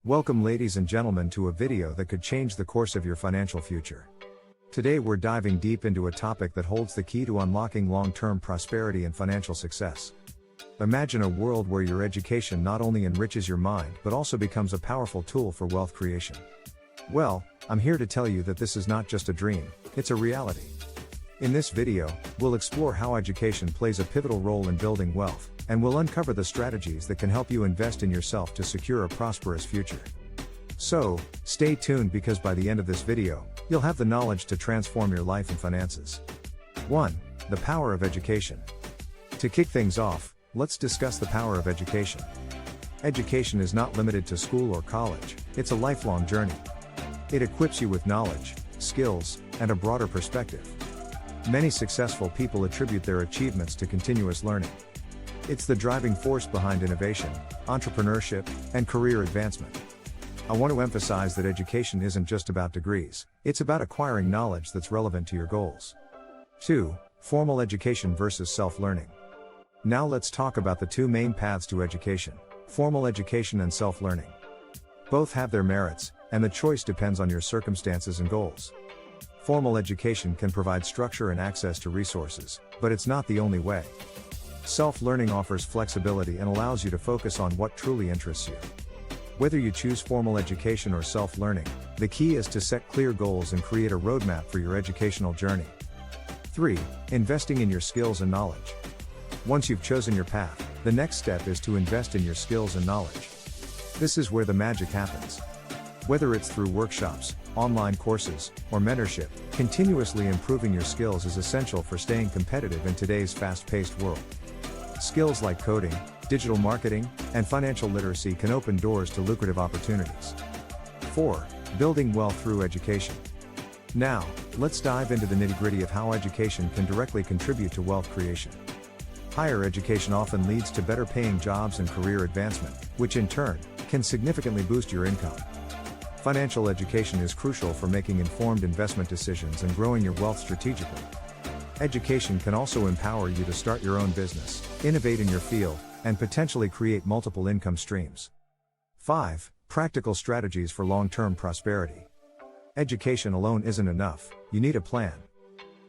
Welcome ladies and gentlemen to a video that could change the course of your financial future. Today we're diving deep into a topic that holds the key to unlocking long-term prosperity and financial success. Imagine a world where your education not only enriches your mind but also becomes a powerful tool for wealth creation. Well, I'm here to tell you that this is not just a dream, it's a reality. In this video, we'll explore how education plays a pivotal role in building wealth, and we'll uncover the strategies that can help you invest in yourself to secure a prosperous future. So, stay tuned because by the end of this video, you'll have the knowledge to transform your life and finances. 1. The power of education. To kick things off, let's discuss the power of education. Education is not limited to school or college, it's a lifelong journey. It equips you with knowledge, skills, and a broader perspective. Many successful people attribute their achievements to continuous learning. It's the driving force behind innovation, entrepreneurship, and career advancement. I want to emphasize that education isn't just about degrees, it's about acquiring knowledge that's relevant to your goals. 2. Formal education versus self-learning. Now let's talk about the two main paths to education: formal education and self-learning. Both have their merits, and the choice depends on your circumstances and goals. Formal education can provide structure and access to resources, but it's not the only way. Self-learning offers flexibility and allows you to focus on what truly interests you. Whether you choose formal education or self-learning, the key is to set clear goals and create a roadmap for your educational journey. 3. Investing in your skills and knowledge. Once you've chosen your path, the next step is to invest in your skills and knowledge. This is where the magic happens. Whether it's through workshops, online courses, or mentorship, continuously improving your skills is essential for staying competitive in today's fast-paced world. Skills like coding, digital marketing, and financial literacy can open doors to lucrative opportunities. 4. Building wealth through education. Now, let's dive into the nitty-gritty of how education can directly contribute to wealth creation. Higher education often leads to better paying jobs and career advancement, which in turn, can significantly boost your income. Financial education is crucial for making informed investment decisions and growing your wealth strategically. Education can also empower you to start your own business, innovate in your field, and potentially create multiple income streams. 5. Practical strategies for long-term prosperity. Education alone isn't enough, you need a plan.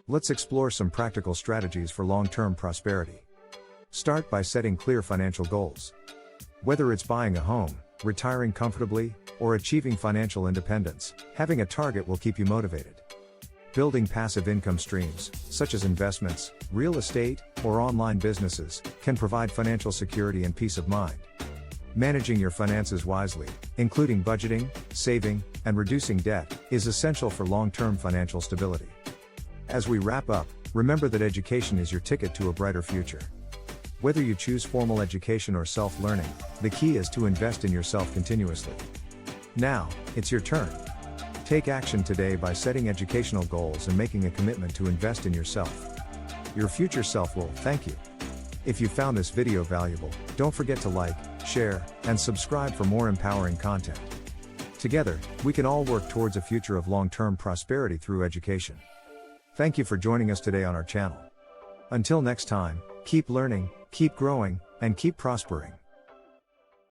Let's explore some practical strategies for long-term prosperity. Start by setting clear financial goals. Whether it's buying a home, retiring comfortably, or achieving financial independence, having a target will keep you motivated. Building passive income streams, such as investments, real estate, or online businesses, can provide financial security and peace of mind. Managing your finances wisely, including budgeting, saving, and reducing debt, is essential for long-term financial stability. As we wrap up, remember that education is your ticket to a brighter future. Whether you choose formal education or self-learning, the key is to invest in yourself continuously. Now, it's your turn. Take action today by setting educational goals and making a commitment to invest in yourself. Your future self will thank you. If you found this video valuable, don't forget to like, share, and subscribe for more empowering content. Together, we can all work towards a future of long-term prosperity through education. Thank you for joining us today on our channel. Until next time, keep learning, keep growing, and keep prospering.